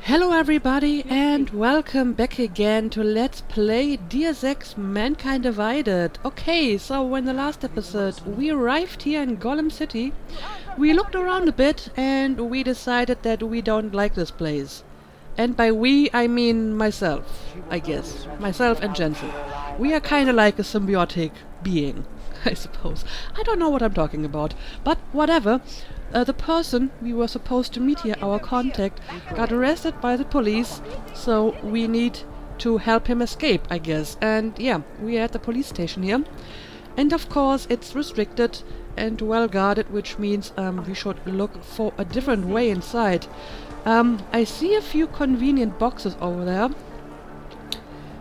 Hello everybody and welcome back again to Let's Play Deus Ex Mankind Divided. Okay, so in the last episode we arrived here in Golem City, we looked around a bit and we decided that we don't like this place. And by we I mean myself, I guess. Myself and Jensen. We are kinda like a symbiotic being, I suppose. I don't know what I'm talking about, but whatever. The person we were supposed to meet here, our contact, got arrested by the police, so we need to help him escape, I guess. And yeah, we are at the police station here. And of course it's restricted and well guarded, which means we should look for a different way inside. I see a few convenient boxes over there.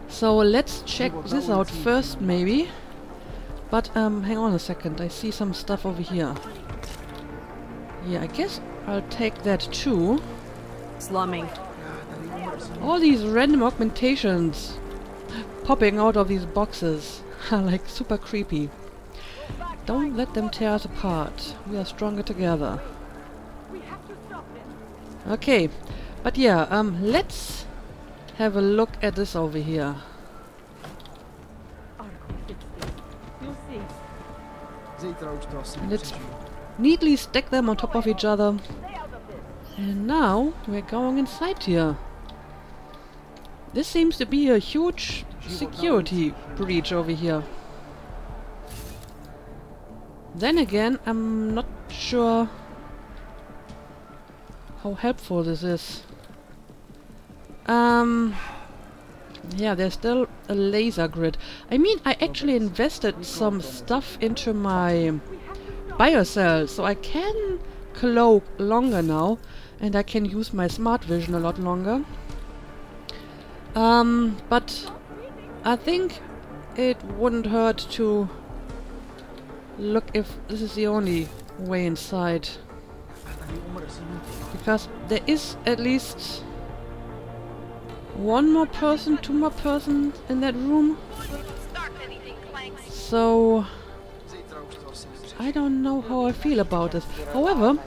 So let's check this out first, maybe. But hang on a second, I see some stuff over here. Yeah, I guess I'll take that too. Slumming. All these random augmentations popping out of these boxes are like super creepy. Don't let them tear us apart. We are stronger together. Okay, but yeah, let's have a look at this over here. Let's neatly stack them on top of each other. And now we're going inside here. This seems to be a huge security breach over here. Then again, I'm not sure how helpful this is. Yeah, there's still a laser grid. I mean, I actually invested some stuff into my biocell, so I can cloak longer now, and I can use my smart vision a lot longer. But I think it wouldn't hurt to look if this is the only way inside. Because there is at least one more person, two more persons in that room. So I don't know how I feel about this. However,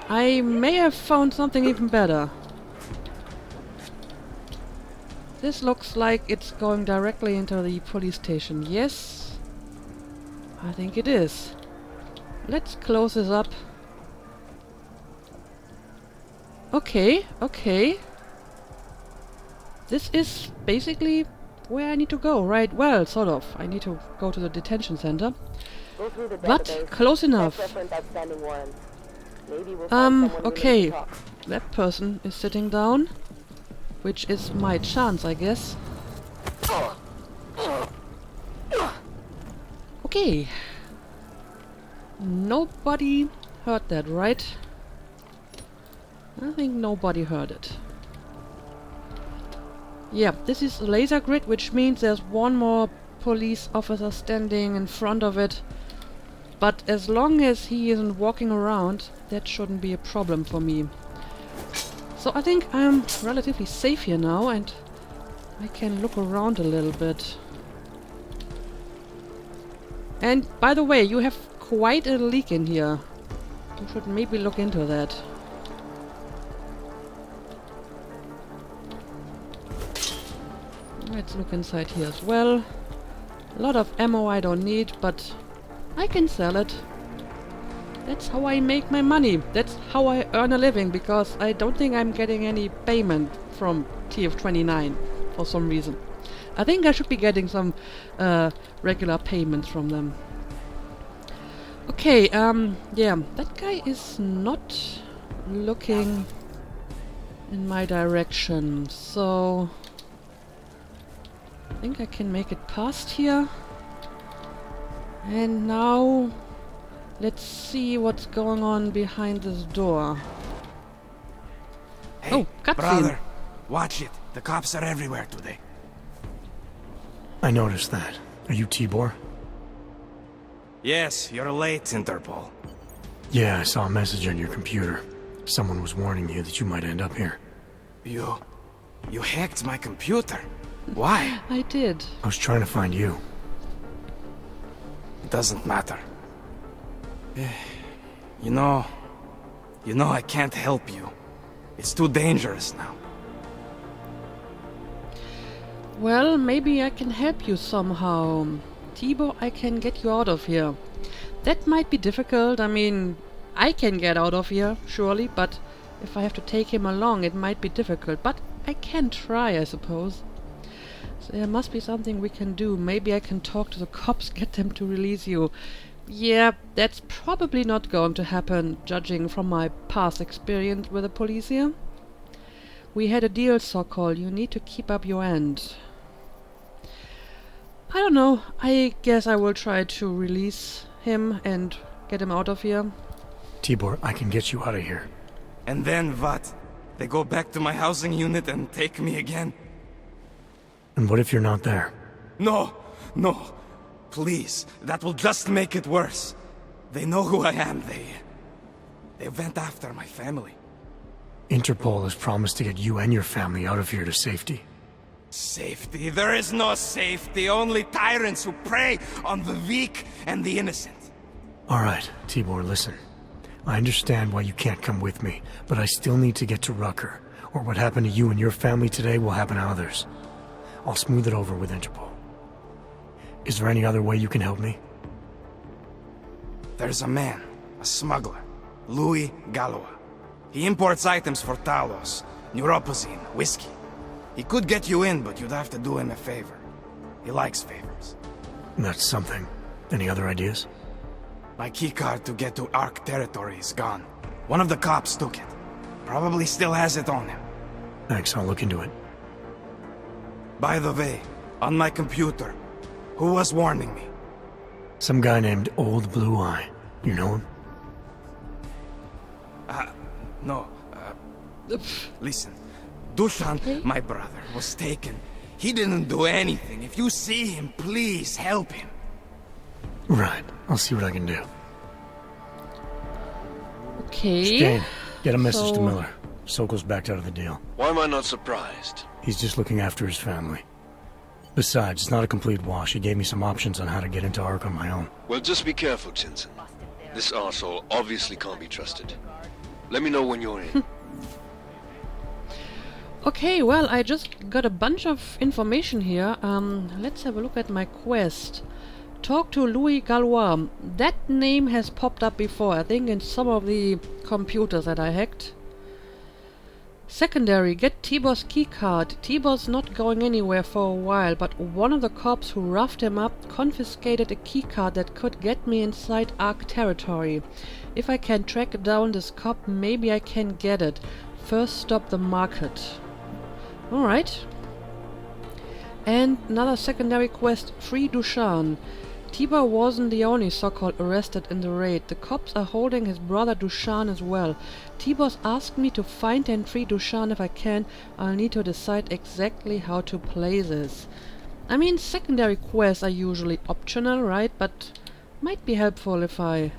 I may have found something even better. This looks like it's going directly into the police station. Yes, I think it is. Let's close this up. Okay, okay. This is basically where I need to go, right? Well, sort of. I need to go to the detention center. But close enough. Okay. That person is sitting down, which is my chance, I guess. Okay. Nobody heard that, right? I think nobody heard it. Yeah, this is a laser grid, which means there's one more police officer standing in front of it. But as long as he isn't walking around, that shouldn't be a problem for me. So I think I'm relatively safe here now, and I can look around a little bit. And by the way, you have quite a leak in here. You should maybe look into that. Let's look inside here as well. A lot of ammo I don't need, but I can sell it. That's how I make my money. That's how I earn a living, because I don't think I'm getting any payment from TF29 for some reason. I think I should be getting some regular payments from them. Okay, yeah, that guy is not looking in my direction, so I think I can make it past here. And now let's see what's going on behind this door. Hey, oh, cutscene. Brother, watch it. The cops are everywhere today. I noticed that. Are you Tibor? Yes, you're late, Interpol. Yeah, I saw a message on your computer. Someone was warning you that you might end up here. You hacked my computer. Why? I did. I was trying to find you. It doesn't matter. You know I can't help you. It's too dangerous now. Well, maybe I can help you somehow. Tibor, I can get you out of here. That might be difficult. I mean, I can get out of here, surely, but if I have to take him along, it might be difficult. But I can try, I suppose. So there must be something we can do. Maybe I can talk to the cops, get them to release you. Yeah, that's probably not going to happen, judging from my past experience with the police here. We had a deal, Sokol. You need to keep up your end. I don't know. I guess I will try to release him and get him out of here. Tibor, I can get you out of here. And then what? They go back to my housing unit and take me again? And what if you're not there? No, no. Please, that will just make it worse. They know who I am. They went after my family. Interpol has promised to get you and your family out of here to safety. Safety? There is no safety. Only tyrants who prey on the weak and the innocent. All right, Tibor, listen. I understand why you can't come with me, but I still need to get to Rucker, or what happened to you and your family today will happen to others. I'll smooth it over with Interpol. Is there any other way you can help me? There's a man, a smuggler, Louis Galois. He imports items for Talos, neuropozyne, whiskey. He could get you in, but you'd have to do him a favor. He likes favors. That's something. Any other ideas? My keycard to get to Ark territory is gone. One of the cops took it. Probably still has it on him. Thanks, I'll look into it. By the way, on my computer, who was warning me? Some guy named Old Blue Eye. You know him? No, listen. Dushan, my brother, was taken. He didn't do anything. If you see him, please help him. Right. I'll see what I can do. Okay. Jane, get a message to So- Miller. Sokol's backed out of the deal. Why am I not surprised? He's just looking after his family. Besides, it's not a complete wash. He gave me some options on how to get into Ark on my own. Well, just be careful, Tinson. This arsehole obviously can't be trusted. Let me know when you're in. Okay, well, I just got a bunch of information here. Let's have a look at my quest. Talk to Louis Galois. That name has popped up before, I think in some of the computers that I hacked. Secondary, get Tibor's keycard. Tibor's not going anywhere for a while, but one of the cops who roughed him up confiscated a keycard that could get me inside Ark territory. If I can track down this cop, maybe I can get it. First stop the market. Alright. And another secondary quest, free Dushan. Tibor wasn't the only so-called arrested in the raid. The cops are holding his brother Dushan as well. Tibor's asked me to find and free Dushan if I can. I'll need to decide exactly how to play this. I mean, secondary quests are usually optional, right? But might be helpful if I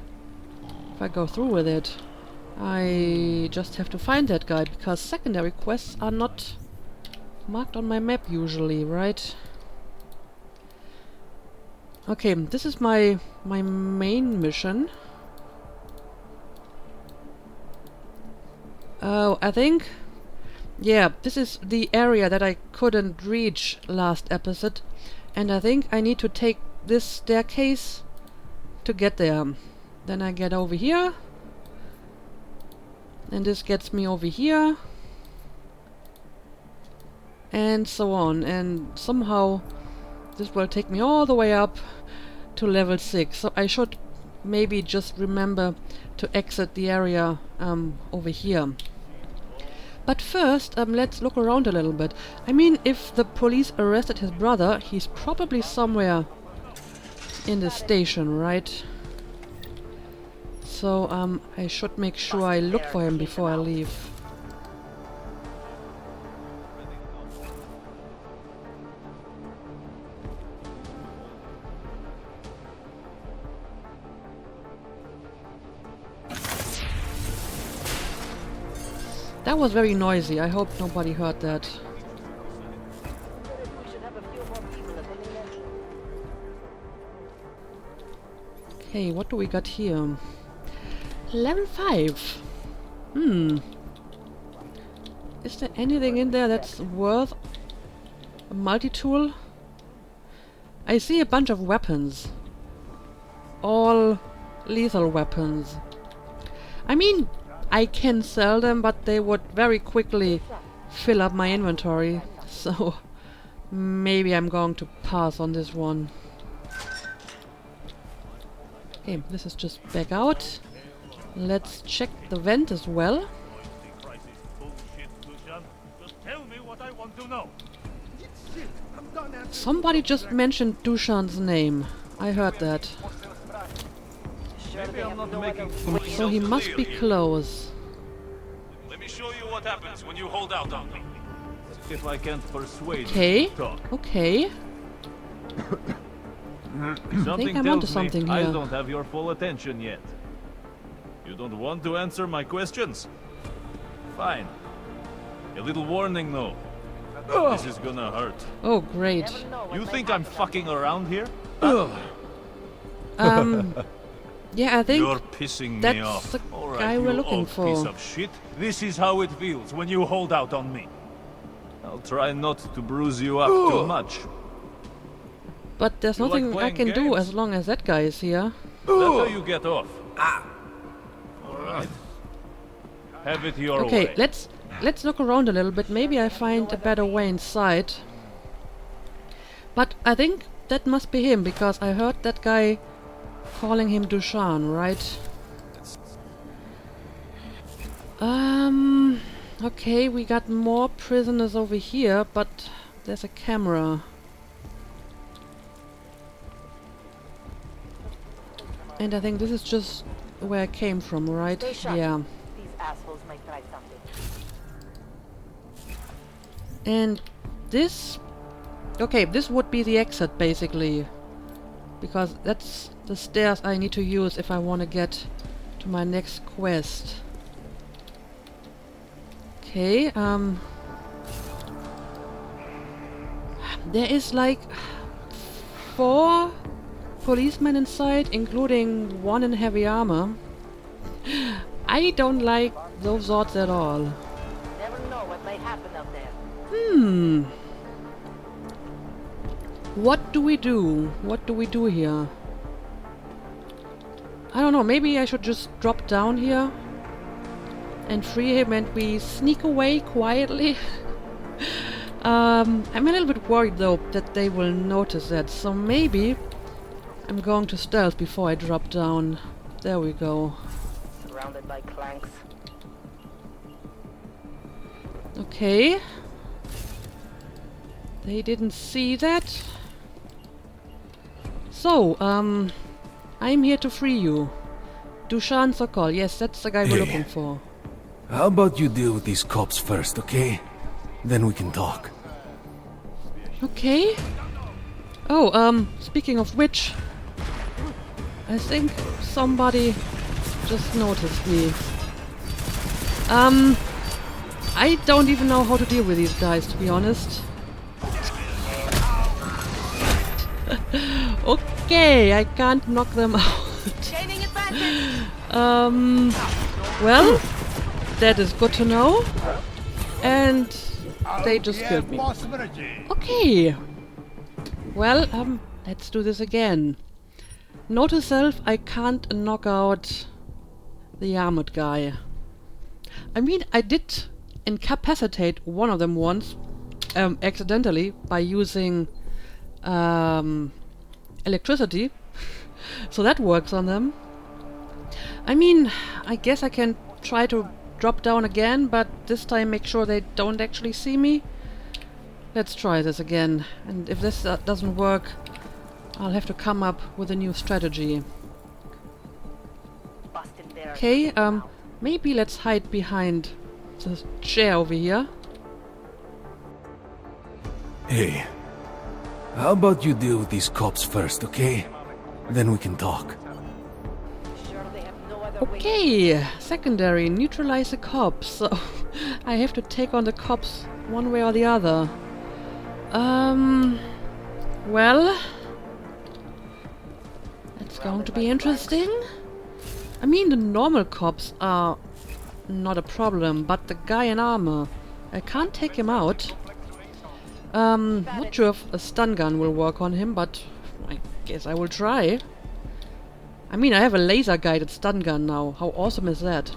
go through with it. I just have to find that guy, because secondary quests are not marked on my map usually, right? Okay, this is my main mission. Oh, I think... yeah, this is the area that I couldn't reach last episode. And I think I need to take this staircase to get there. Then I get over here. And this gets me over here. And so on. And somehow this will take me all the way up to level 6. So I should maybe just remember to exit the area over here. But first, let's look around a little bit. I mean, if the police arrested his brother, he's probably somewhere in the station, right? So I should make sure I look for him before I leave. That was very noisy. I hope nobody heard that. Okay, what do we got here? Level 5. Is there anything in there that's worth a multi-tool? I see a bunch of weapons. All lethal weapons. I mean, I can sell them, but they would very quickly fill up my inventory. So, maybe I'm going to pass on this one. Okay, this is just back out. Let's check the vent as well. Somebody just mentioned Dushan's name. I heard that. So he must be close. Let me show you what happens when you hold out on me. If I can't persuade Okay. you to talk. Okay. I think I'm onto something here. I don't have your full attention yet. You don't want to answer my questions? Fine. A little warning though. This is gonna hurt. Oh, great. You think I'm fucking around here? Yeah, I think You're pissing me that's off. the All right, guy we're you looking old for. piece of shit. This is how it feels when you hold out on me. I'll try not to bruise you up too much. But there's You like nothing I playing can do games? as long as that guy is here. That's how you get off. All right. Have it your Okay, way. let's look around a little bit. Maybe I find a better way inside. But I think that must be him, because I heard that guy calling him Dushan, right? Okay, we got more prisoners over here, but there's a camera. And I think this is just where I came from, right? Yeah. These assholes might try something. And this... Okay, this would be the exit, basically. Because that's the stairs I need to use if I want to get to my next quest. Okay, there is like 4 policemen inside, including one in heavy armor. I don't like those odds at all. Never know what might happen up there. What do we do? What do we do here? I don't know, maybe I should just drop down here and free him and we sneak away quietly. I'm a little bit worried though that they will notice that, so maybe I'm going to stealth before I drop down. There we go. Surrounded by clanks. Okay. They didn't see that. So, I'm here to free you. Dushan Sokol, yes, that's the guy we're looking for. How about you deal with these cops first, okay? Then we can talk. Okay. Oh, speaking of which, I think somebody just noticed me. I don't even know how to deal with these guys, to be honest. Okay, I can't knock them out. Gaining advantage. Well, that is good to know. And they just killed me. Okay. Well, let's do this again. Note to self, I can't knock out the armored guy. I mean, I did incapacitate one of them once, accidentally, by using electricity. So that works on them. I mean, I guess I can try to drop down again, but this time make sure they don't actually see me. Let's try this again. And if this doesn't work, I'll have to come up with a new strategy. Busted there. Okay, maybe let's hide behind the chair over here. Hey, how about you deal with these cops first, okay? Then we can talk. Sure they have no other way. Okay, secondary, neutralize the cops. So I have to take on the cops one way or the other. Well, it's going to be interesting. I mean, the normal cops are not a problem, but the guy in armor, I can't take him out. Not sure if a stun gun will work on him, but I guess I will try. I mean, I have a laser-guided stun gun now. How awesome is that?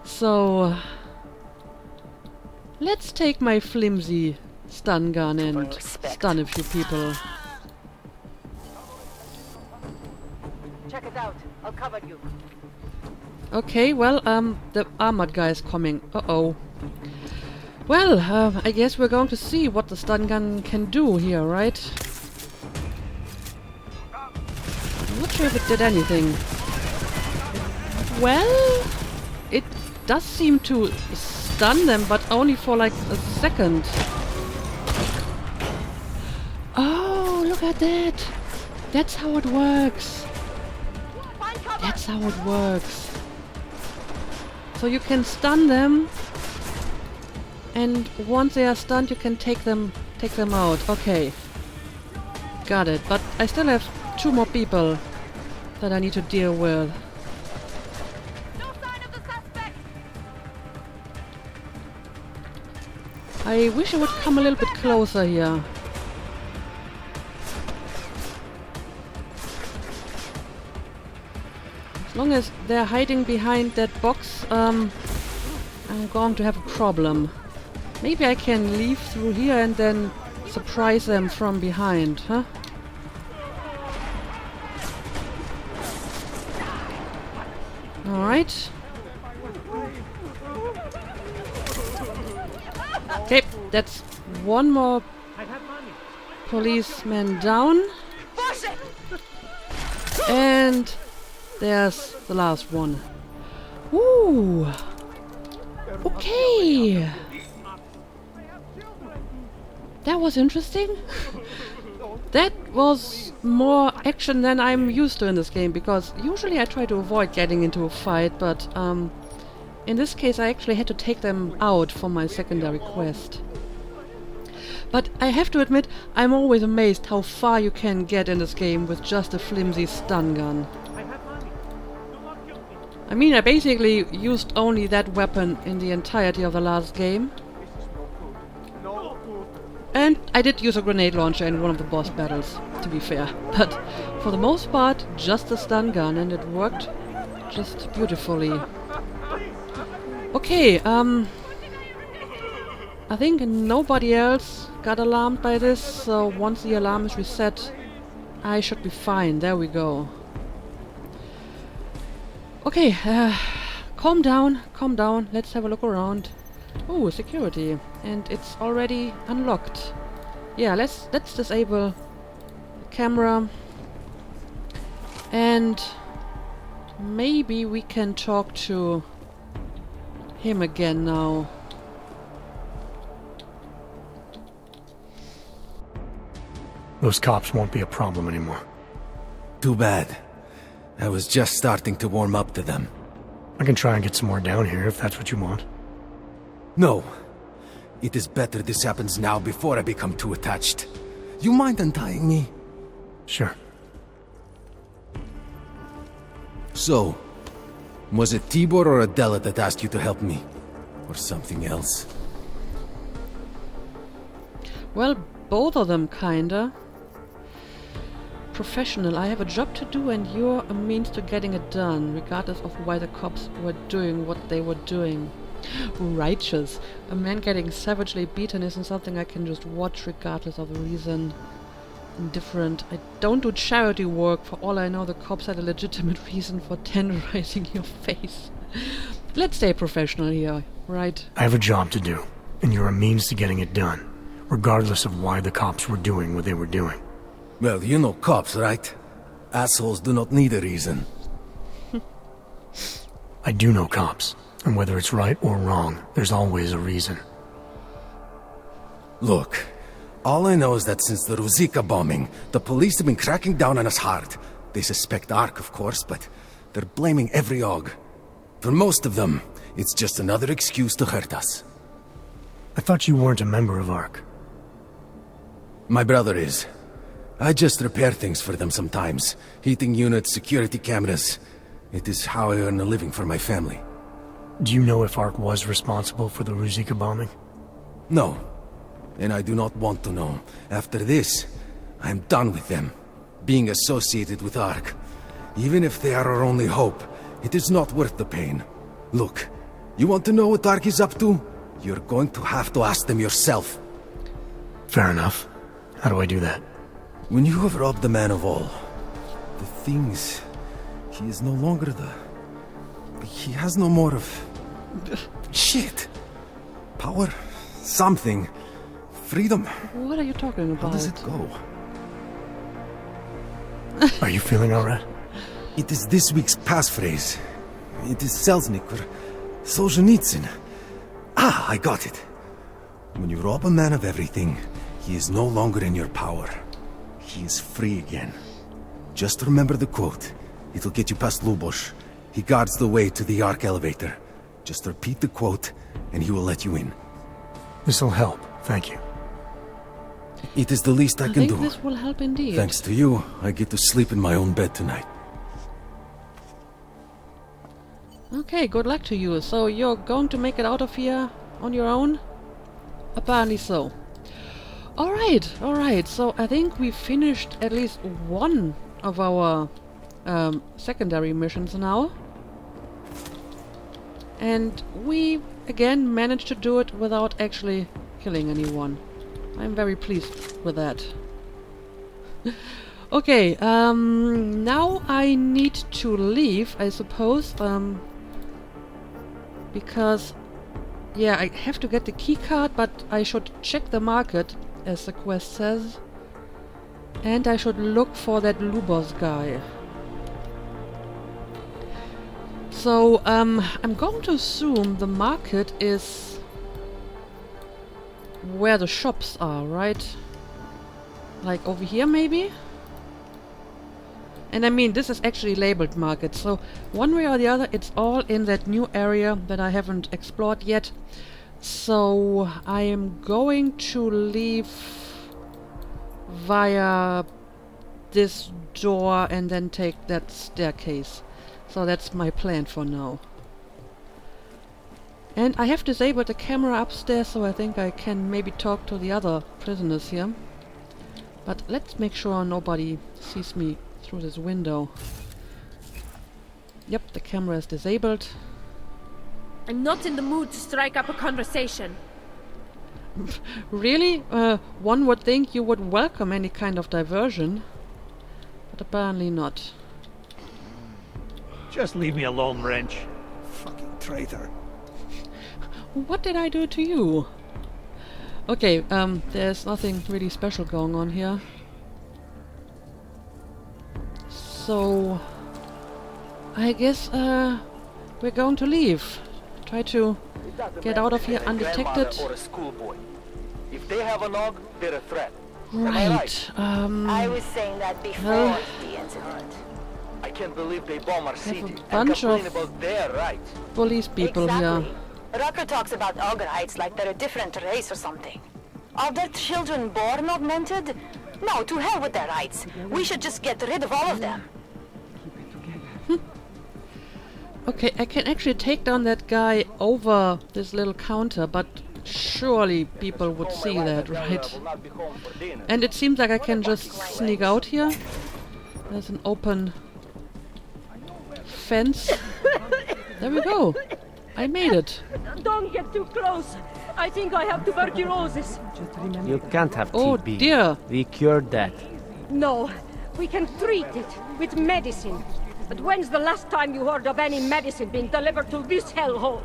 So... let's take my flimsy stun gun and stun a few people. Check it out. I'll cover you. Okay, well, the armored guy is coming. Uh-oh. Well, I guess we're going to see what the stun gun can do here, right? I'm not sure if it did anything. Well, it does seem to stun them, but only for like a second. Oh, look at that! That's how it works. That's how it works. So you can stun them, and once they are stunned, you can take them out. Okay, got it. But I still have 2 more people that I need to deal with. No sign of the suspect. I wish I would come a little bit closer here. As long as they're hiding behind that box, I'm going to have a problem. Maybe I can leave through here and then surprise them from behind, huh? Alright. Okay, that's 1 more policeman down. And there's the last one. Ooh. Okay. That was interesting. That was more action than I'm used to in this game, because usually I try to avoid getting into a fight, but in this case I actually had to take them out for my secondary quest. But I have to admit, I'm always amazed how far you can get in this game with just a flimsy stun gun. I mean, I basically used only that weapon in the entirety of the last game. And I did use a grenade launcher in one of the boss battles, to be fair. But for the most part, just a stun gun, and it worked just beautifully. Okay, I think nobody else got alarmed by this, so once the alarm is reset, I should be fine. There we go. Okay, calm down, let's have a look around. Oh, security, and it's already unlocked. Yeah, let's disable the camera, and maybe we can talk to him again now. Those cops won't be a problem anymore. Too bad. I was just starting to warm up to them. I can try and get some more down here if that's what you want. No. It is better this happens now before I become too attached. You mind untying me? Sure. So, was it Tibor or Adela that asked you to help me? Or something else? Well, both of them, kinda. Professional, I have a job to do and you're a means to getting it done, regardless of why the cops were doing what they were doing. Righteous. A man getting savagely beaten isn't something I can just watch regardless of the reason. Indifferent. I don't do charity work. For all I know, the cops had a legitimate reason for tenderizing your face. Let's stay professional here, right? I have a job to do, and you're a means to getting it done, regardless of why the cops were doing what they were doing. Well, you know cops, right? Assholes do not need a reason. I do know cops, and whether it's right or wrong, there's always a reason. Look, all I know is that since the Ruzicka bombing, the police have been cracking down on us hard. They suspect Ark, of course, but they're blaming every og. For most of them, it's just another excuse to hurt us. I thought you weren't a member of Ark. My brother is. I just repair things for them sometimes. Heating units, security cameras. It is how I earn a living for my family. Do you know if Ark was responsible for the Ruzicka bombing? No. And I do not want to know. After this, I am done with them. Being associated with Ark. Even if they are our only hope, it is not worth the pain. Look, you want to know what Ark is up to? You're going to have to ask them yourself. Fair enough. How do I do that? When you have robbed the man of all, the things... He is no longer the... He has no more of... Shit! Power? Something. Freedom. What are you talking about? How does it go? Are you feeling alright? It is this week's passphrase. It is Selznick or Solzhenitsyn. Ah, I got it. When you rob a man of everything, he is no longer in your power. He is free again. Just remember the quote. It'll get you past Lubosh. He guards the way to the Ark elevator. Just repeat the quote, and he will let you in. This'll help, thank you. It is the least I can think do. this will help indeed. Thanks to you, I get to sleep in my own bed tonight. Okay, good luck to you. So you're going to make it out of here on your own? Apparently so. Alright, so I think we finished at least one of our secondary missions now. And we, again, managed to do it without actually killing anyone. I'm very pleased with that. Okay, now I need to leave, I suppose, because, yeah, I have to get the key card, but I should check the market, as the quest says, and I should look for that Lubos guy. So, I'm going to assume the market is where the shops are, right? Like over here, maybe? And I mean, this is actually labeled market, so one way or the other, it's all in that new area that I haven't explored yet. So I am going to leave via this door and then take that staircase. So that's my plan for now. And I have disabled the camera upstairs, so I think I can maybe talk to the other prisoners here. But let's make sure nobody sees me through this window. Yep, the camera is disabled. I'm not in the mood to strike up a conversation. Really? One would think you would welcome any kind of diversion. But apparently not. Just leave me alone, Wrench. Fucking traitor. What did I do to you? Okay, there's nothing really special going on here. So I guess we're going to leave. Try to get out of here undetected. If they have a log, they're a threat. Right. I was saying that before the incident. I can't believe they bomb our city and bunch complain of about their rights. police people Exactly. here. Rucker talks about Ogreites like they're a different race or something. Are their children born augmented? No, to hell with their rights. We should just get rid of all of them. Okay, I can actually take down that guy over this little counter, but surely people would see that, right? And it seems like I can just sneak out here. There's an open fence. There we go. I made it. Don't get too close. I think I have tuberculosis. You can't have Oh TB. dear. We cured that. No, we can treat it with medicine. But when's the last time you heard of any medicine being delivered to this hellhole?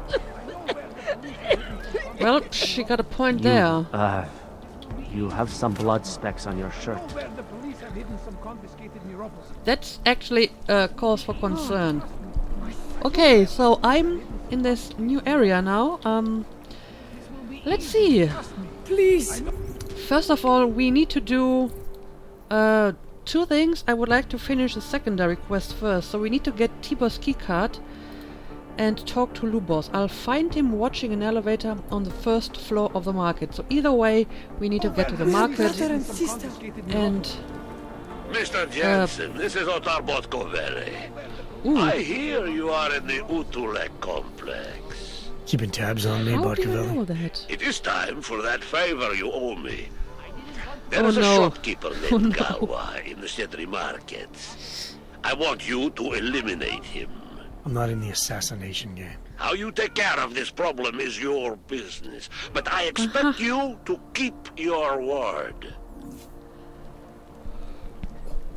Well, she got a point there. You have some blood specks on your shirt. That's actually a cause for concern. Okay, so I'm in this new area now. Let's see. Please. First of all, we need to do two things. I would like to finish the secondary quest first. So we need to get Tibor's keycard and talk to Lubos. I'll find him watching an elevator on the first floor of the market. So either way, we need to get to the market. And Mr. Jensen, this is Otar Botkovere. ooh, I hear you are in the Utulek complex. Keeping tabs on me, How do you know Barcavelli? that? It is time for that favor you owe me. Oh, There is a no. shopkeeper named Oh, no. Galwa in the city market. I want you to eliminate him. I'm not in the assassination game. How you take care of this problem is your business, but I expect you to keep your word.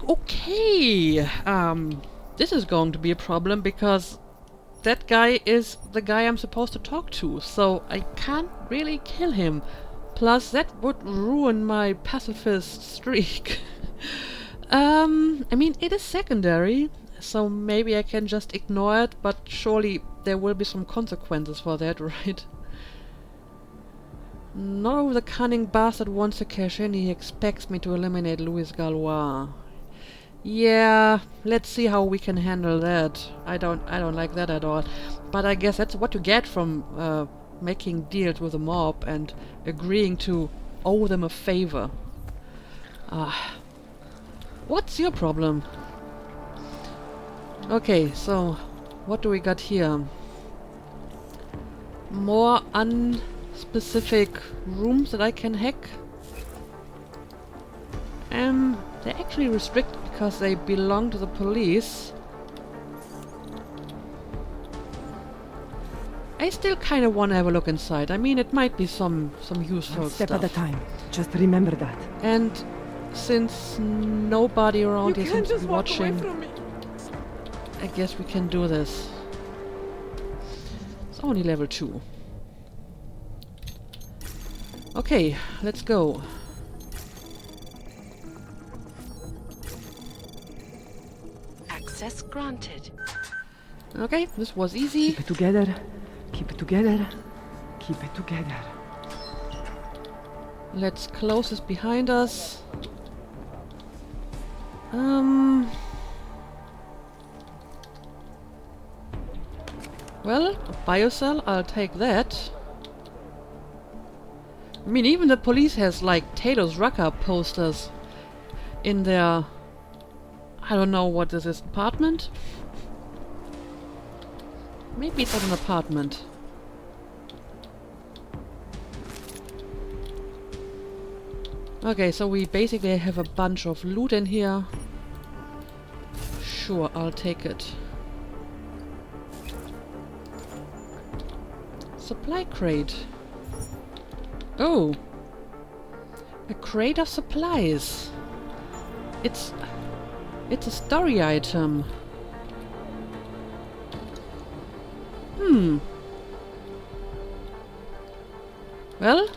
Okay, this is going to be a problem because that guy is the guy I'm supposed to talk to, so I can't really kill him. Plus, that would ruin my pacifist streak. I mean, it is secondary, so maybe I can just ignore it, but surely there will be some consequences for that, right? No, the cunning bastard wants to cash in. He expects me to eliminate Louis Galois. Yeah, let's see how we can handle that. I don't like that at all. But I guess that's what you get from making deals with the mob and agreeing to owe them a favor. What's your problem? Okay, so what do we got here? More unspecific rooms that I can hack. They're actually restricted because they belong to the police. I still kind of want to have a look inside. I mean, it might be some useful One step stuff. at a time. Just remember that. And since nobody around here seems to be watching, I guess we can do this. It's only level 2. Okay, let's go. Access granted. Okay, this was easy. Keep it together. Keep it together. Keep it together. Let's close this behind us. Well, a biocell, I'll take that. I mean, even the police has, like, Taylor's Rucker posters in their... I don't know what this is. Apartment? Maybe it's not an apartment. Okay, so we basically have a bunch of loot in here. Sure, I'll take it. Supply crate. Oh! A crate of supplies. It's a story item. Well,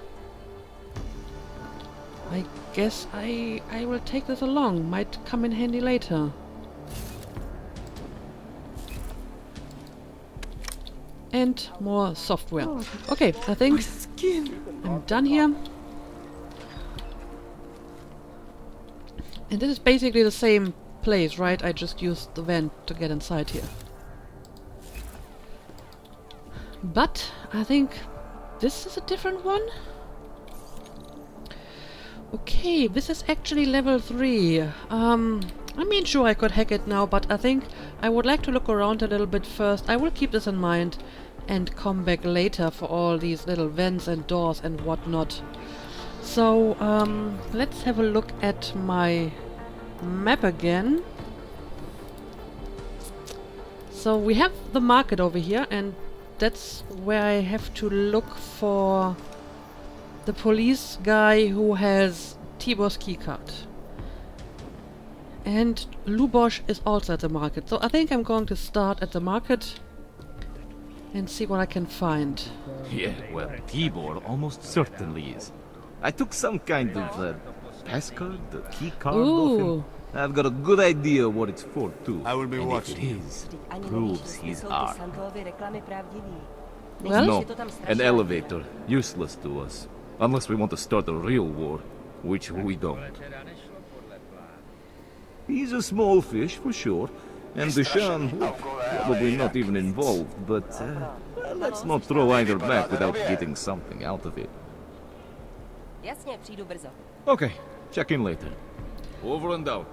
I guess I will take this along. Might come in handy later. And more software. Okay, I think I'm done here. And this is basically the same place, right? I just used the vent to get inside here. But I think this is a different one. Okay, this is actually level 3. I mean, sure, I could hack it now, but I think I would like to look around a little bit first. I will keep this in mind and come back later for all these little vents and doors and whatnot. So, let's have a look at my map again. So we have the market over here, and that's where I have to look for the police guy who has Tibor's keycard. And Lubosh is also at the market. So I think I'm going to start at the market and see what I can find. Yeah, well, Tibor almost certainly is. I took some kind of passcode, the key card off him. Ooh. I've got a good idea what it's for, too. I will be watching. If it is, proves his arm. Well, No, an elevator. Useless to us. Unless we want to start a real war, which we don't. He's a small fish, for sure. And Deshaun, well, probably not even involved, but let's not throw either back without getting something out of it. Okay, check in later. Over and out.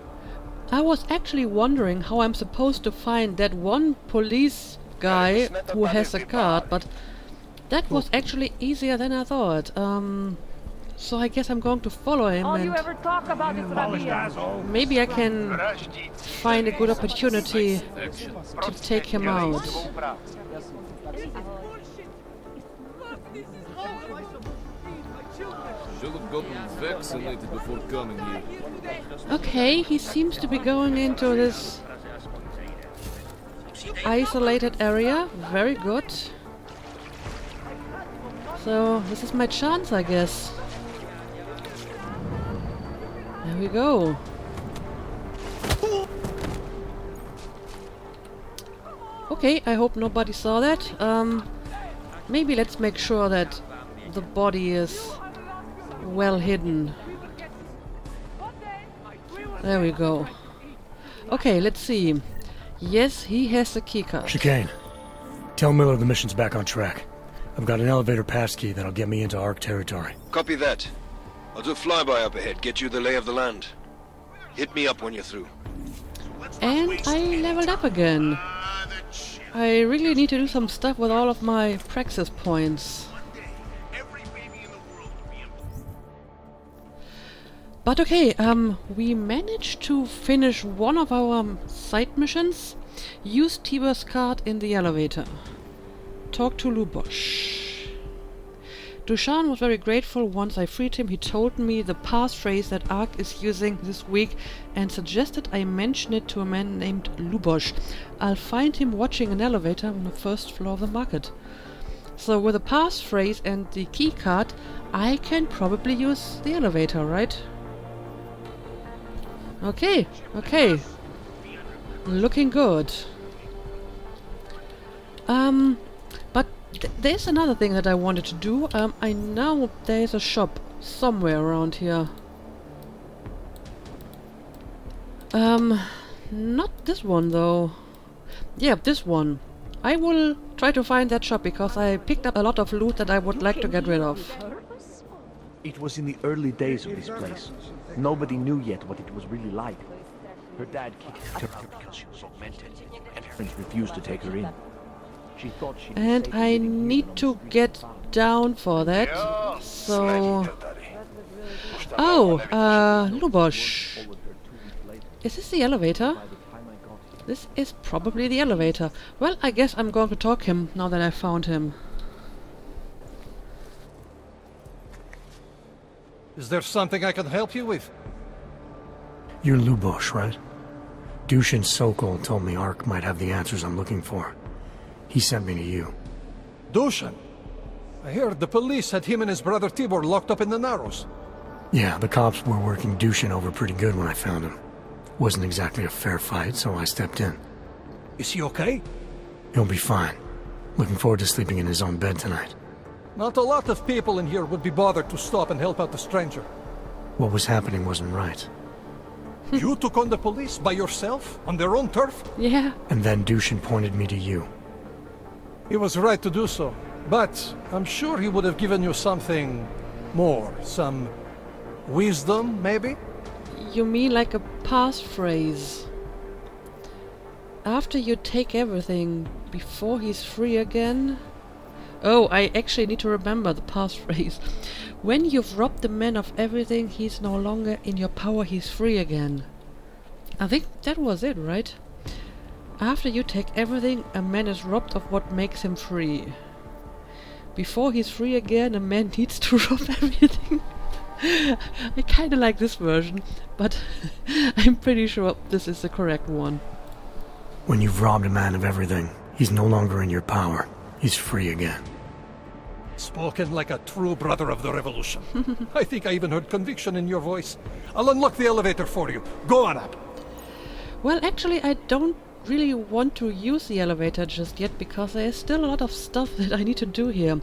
I was actually wondering how I'm supposed to find that one police guy who has a card, but That was actually easier than I thought. So I guess I'm going to follow him All you and ever talk about is Rabia. maybe I can find a good opportunity to take him out. Should have gotten vaccinated before coming here. Okay, he seems to be going into this isolated area. Very good. So, this is my chance, I guess. There we go. Okay, I hope nobody saw that. Maybe let's make sure that the body is well hidden. There we go. Okay, let's see. Yes, he has the keycard. Chicane, tell Miller the mission's back on track. I've got an elevator passkey that'll get me into ARC territory. Copy that. I'll do a flyby up ahead, get you the lay of the land. Hit me up when you're through. And I leveled up again. I really need to do some stuff with all of my praxis points. But okay, we managed to finish one of our side missions. Use Tibor's card in the elevator. Talk to Lubosh. Dushan was very grateful once I freed him. He told me the passphrase that ARC is using this week and suggested I mention it to a man named Lubosh. I'll find him watching an elevator on the first floor of the market. So with the passphrase and the key card, I can probably use the elevator, right? Okay, okay. Looking good. But there's another thing that I wanted to do. I know there's a shop somewhere around here. Not this one though. Yeah, this one. I will try to find that shop because I picked up a lot of loot that I would like to get rid of. It was in the early days of this place. Nobody knew yet what it was really like. Her dad kicked her out because she was augmented, and her parents refused to take her in. She thought she And I need to get down for that. So... Oh, Lubosh. Is this the elevator? This is probably the elevator. Well, I guess I'm going to talk him now that I found him. Is there something I can help you with? You're Lubosh, right? Dushan Sokol told me ARC might have the answers I'm looking for. He sent me to you. Dushan? I heard the police had him and his brother Tibor locked up in the Narrows. Yeah, the cops were working Dushan over pretty good when I found him. Wasn't exactly a fair fight, so I stepped in. Is he okay? He'll be fine. Looking forward to sleeping in his own bed tonight. Not a lot of people in here would be bothered to stop and help out the stranger. What was happening wasn't right. You took on the police by yourself, on their own turf? Yeah. And then Dushan pointed me to you. He was right to do so, but I'm sure he would have given you something more. Some wisdom, maybe? You mean like a passphrase? After you take everything, before he's free again? Oh, I actually need to remember the passphrase. When you've robbed the man of everything, he's no longer in your power, he's free again. I think that was it, right? After you take everything, a man is robbed of what makes him free. Before he's free again, a man needs to rob everything. I kinda like this version, but I'm pretty sure this is the correct one. When you've robbed a man of everything, he's no longer in your power. He's free again. Spoken like a true brother of the revolution. I think I even heard conviction in your voice. I'll unlock the elevator for you. Go on up. Well, actually, I don't really want to use the elevator just yet because there's still a lot of stuff that I need to do here.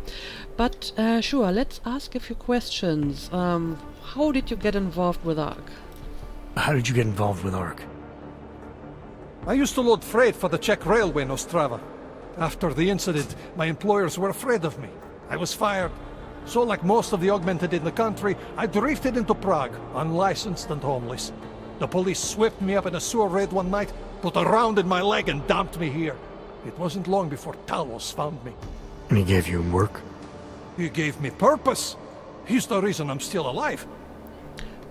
But sure, let's ask a few questions. How did you get involved with ARC? How did you get involved with ARC? I used to load freight for the Czech railway in Ostrava. After the incident, my employers were afraid of me. I was fired. So like most of the augmented in the country, I drifted into Prague, unlicensed and homeless. The police swept me up in a sewer raid one night, put a round in my leg and dumped me here. It wasn't long before Talos found me. And he gave you work? He gave me purpose. He's the reason I'm still alive.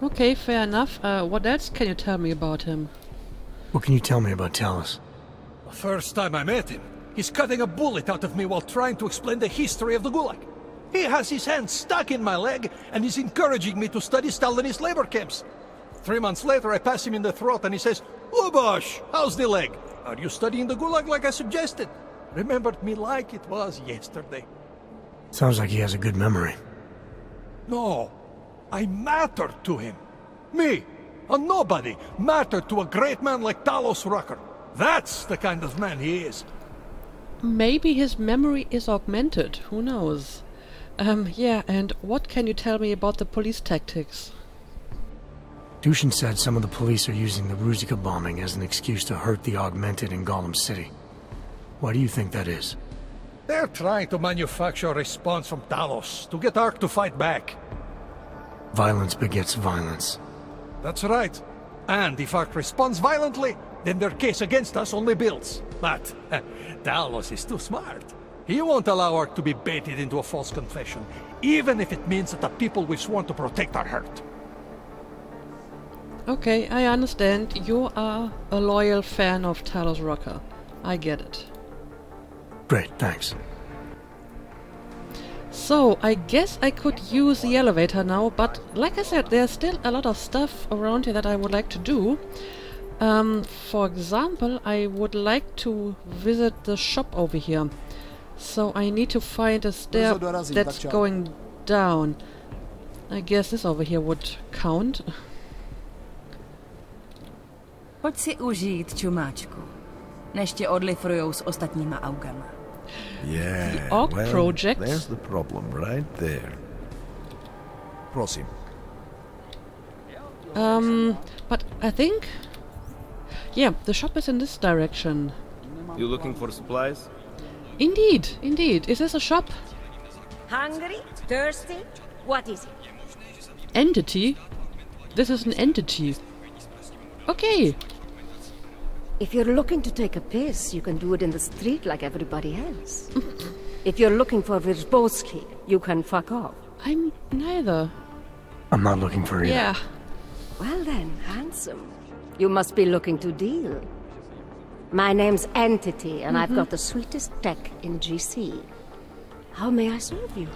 Okay, fair enough. What else can you tell me about him? What can you tell me about Talos? The first time I met him, he's cutting a bullet out of me while trying to explain the history of the Gulag. He has his hand stuck in my leg, and he's encouraging me to study Stalinist labor camps. 3 months later, I pass him in the throat, and he says, "Ubosh, how's the leg? Are you studying the Gulag like I suggested?" Remembered me like it was yesterday. Sounds like he has a good memory. No, I mattered to him. Me, a nobody, mattered to a great man like Talos Rucker. That's the kind of man he is. Maybe his memory is augmented. Who knows? Yeah, and what can you tell me about the police tactics? Dushin said some of the police are using the Ruzicka bombing as an excuse to hurt the Augmented in Golem City. Why do you think that is? They're trying to manufacture a response from Talos to get Ark to fight back. Violence begets violence. That's right. And if Ark responds violently, then their case against us only builds. But Talos is too smart. He won't allow Ark to be baited into a false confession, even if it means that the people we've sworn to protect are hurt. Okay, I understand. You are a loyal fan of Talos Rucker. I get it. Great, thanks. So, I guess I could use the elevator now, but like I said, there's still a lot of stuff around here that I would like to do. For example, I would like to visit the shop over here. So I need to find a stair that's going down. I guess this over here would count. Pojď si užít, čumáčku, než tě odlifrujou s ostatníma augama. Yeah, the Orc well, project. There's the problem right there. Prosím. But I think... Yeah, the shop is in this direction. You looking for supplies? Indeed, indeed. Is this a shop? Hungry? Thirsty? What is it? Entity? This is an entity. Okay. If you're looking to take a piss, you can do it in the street like everybody else. If you're looking for Virzbowski, you can fuck off. I'm neither. I'm not looking for either. Yeah. Well then, handsome. You must be looking to deal. My name's Entity, and I've got the sweetest tech in GC. How may I serve you?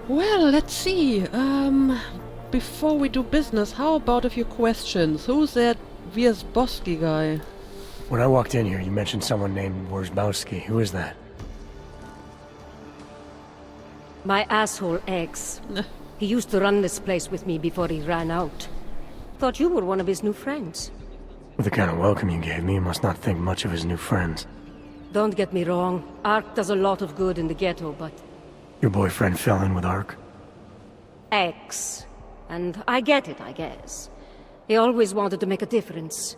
Well, let's see. Before we do business, how about a few questions? Who's that Wierzbowski guy? When I walked in here, you mentioned someone named Wierzbowski. Who is that? My asshole ex. He used to run this place with me before he ran out. Thought you were one of his new friends. With the kind of welcome you gave me, you must not think much of his new friends. Don't get me wrong. Ark does a lot of good in the ghetto, but... Your boyfriend fell in with Ark? Ex. And I get it, I guess. He always wanted to make a difference.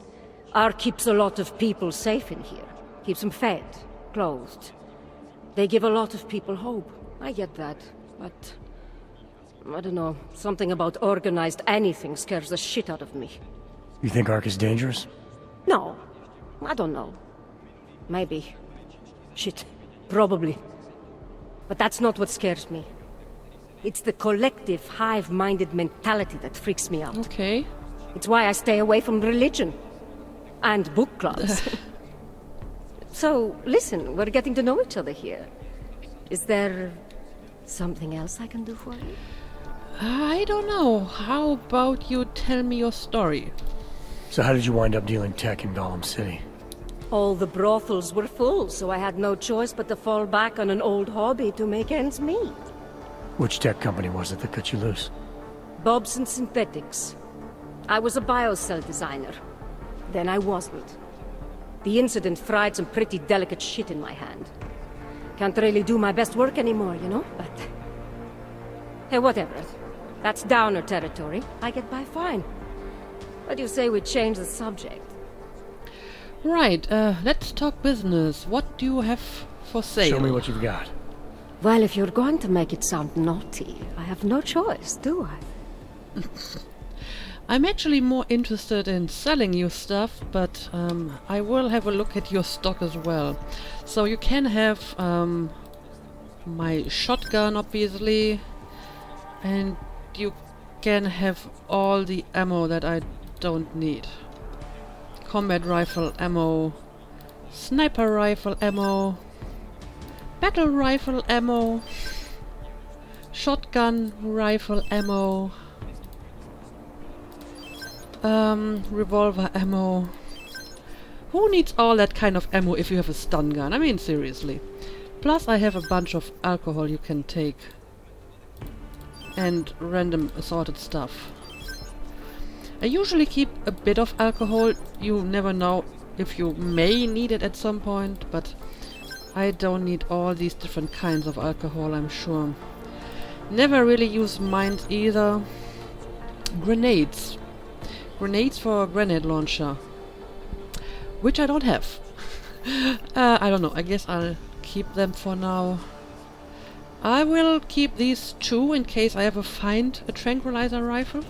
Ark keeps a lot of people safe in here. Keeps them fed, clothed. They give a lot of people hope. I get that, but... I don't know. Something about organized anything scares the shit out of me. You think Ark is dangerous? No. I don't know. Maybe. Shit. Probably. But that's not what scares me. It's the collective, hive-minded mentality that freaks me out. Okay. It's why I stay away from religion. And book clubs. So, listen, we're getting to know each other here. Is there... something else I can do for you? I don't know. How about you tell me your story? So how did you wind up dealing tech in Golem City? All the brothels were full, so I had no choice but to fall back on an old hobby to make ends meet. Which tech company was it that cut you loose? Bobson Synthetics. I was a biocell designer. Then I wasn't. The incident fried some pretty delicate shit in my hand. Can't really do my best work anymore, you know, but... Hey, whatever. That's downer territory. I get by fine. What do you say we change the subject? Right, let's talk business. What do you have for sale? Show me what you've got. Well, if you're going to make it sound naughty, I have no choice, do I? I'm actually more interested in selling you stuff, but I will have a look at your stock as well. So you can have my shotgun, obviously. And you can have all the ammo that I don't need. Combat rifle ammo, sniper rifle ammo, battle rifle ammo, shotgun rifle ammo, revolver ammo. Who needs all that kind of ammo if you have a stun gun? I mean, seriously. Plus I have a bunch of alcohol you can take. And random assorted stuff. I usually keep a bit of alcohol. You never know if you may need it at some point, but I don't need all these different kinds of alcohol, I'm sure. Never really use mines either. Grenades. Grenades for a grenade launcher. Which I don't have. I don't know, I guess I'll keep them for now. I will keep these two in case I ever find a tranquilizer rifle.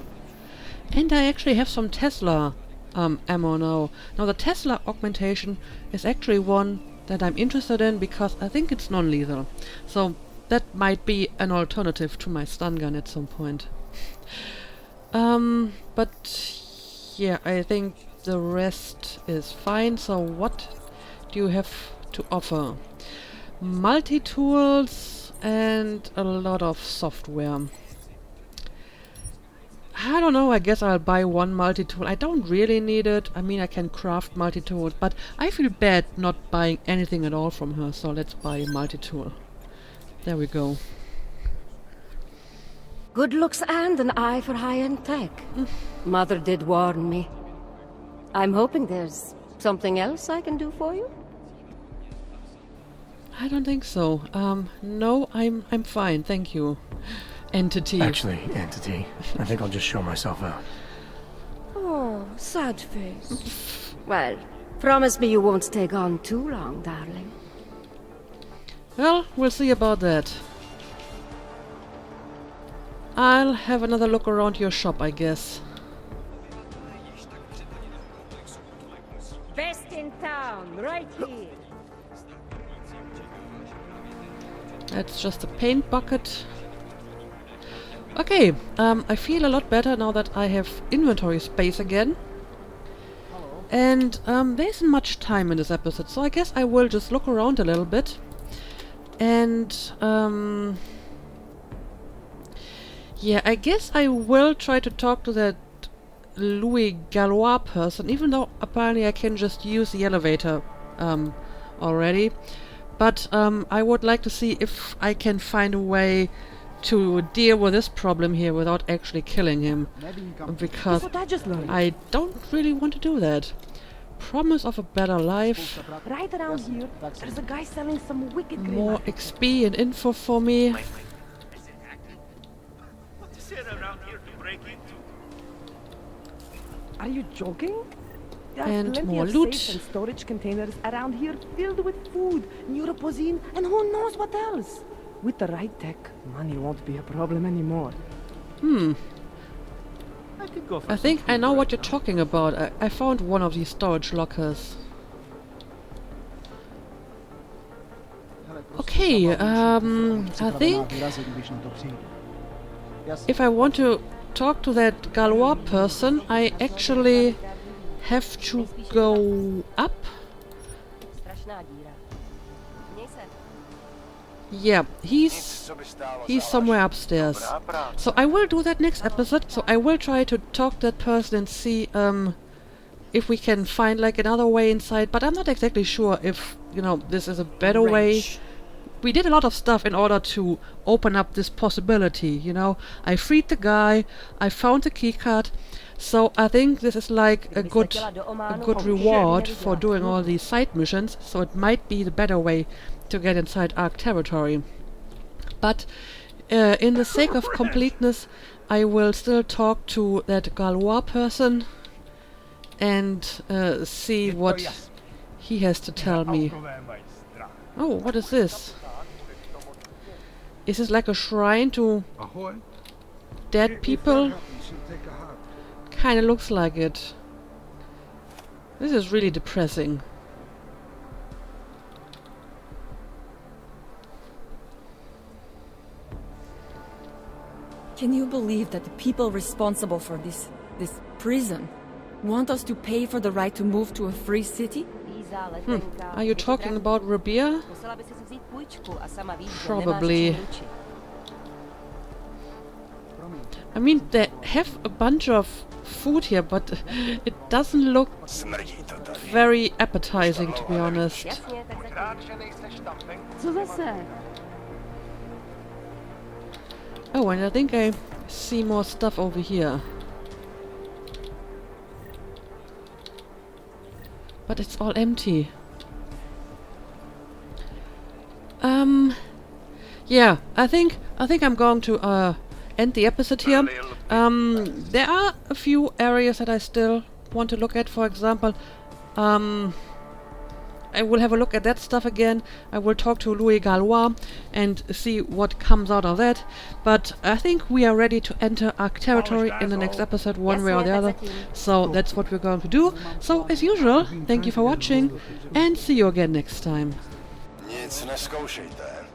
And I actually have some Tesla ammo now. Now the Tesla augmentation is actually one that I'm interested in because I think it's non-lethal. So that might be an alternative to my stun gun at some point. But yeah, I think the rest is fine. So what do you have to offer? Multi-tools and a lot of software. I don't know, I guess I'll buy one multi-tool. I don't really need it. I mean, I can craft multi-tools, but I feel bad not buying anything at all from her, so let's buy a multi-tool. There we go. Good looks and an eye for high-end tech. Mother did warn me. I'm hoping there's something else I can do for you? I don't think so. No, I'm fine, thank you. Entity. Actually, Entity, I think I'll just show myself out. Oh, sad face. Well, promise me you won't take on too long, darling. Well, we'll see about that. I'll have another look around your shop, I guess. Best in town, right here. That's just a paint bucket. Okay, I feel a lot better now that I have inventory space again. And there isn't much time in this episode, so I guess I will just look around a little bit. And yeah, I guess I will try to talk to that Louis Galois person, even though apparently I can just use the elevator already. But I would like to see if I can find a way to deal with this problem here without actually killing him. Because I don't really want to do that. Promise of a better life. Right around here, there's a guy selling some wicked More XP and info for me. What is it around here to break into? Are you joking? There are And plenty more of loot. safes and storage containers around here filled with food, neuropozyne, and who knows what else. With the right tech, money won't be a problem anymore. I think I know what you're talking about. I found one of these storage lockers. Okay, I think if I want to talk to that Galois person, I actually have to go up. Yeah, he's somewhere upstairs. So I will do that next episode. So I will try to talk to that person and see if we can find like another way inside. But I'm not exactly sure if, you know, this is a better way. We did a lot of stuff in order to open up this possibility, you know. I freed the guy, I found the keycard. So I think this is like a good reward for doing all these side missions. So it might be the better way to get inside Ark territory. But in the sake of completeness, I will still talk to that Galois person and see what he has to tell me. Oh, what is this? Is this like a shrine to dead people? Kinda looks like it. This is really depressing. Can you believe that the people responsible for this prison want us to pay for the right to move to a free city? Are you talking about Rabia? Probably. I mean, they have a bunch of food here, but it doesn't look very appetizing, to be honest. Oh, and I think I see more stuff over here. But it's all empty. Yeah, I think I'm going to end the episode here. There are a few areas that I still want to look at. For example, I will have a look at that stuff again. I will talk to Louis Galois and see what comes out of that. But I think we are ready to enter Ark territory in the next episode, one way or the other. So that's what we're going to do. So as usual, thank you for watching and see you again next time. Nic neskoušejte.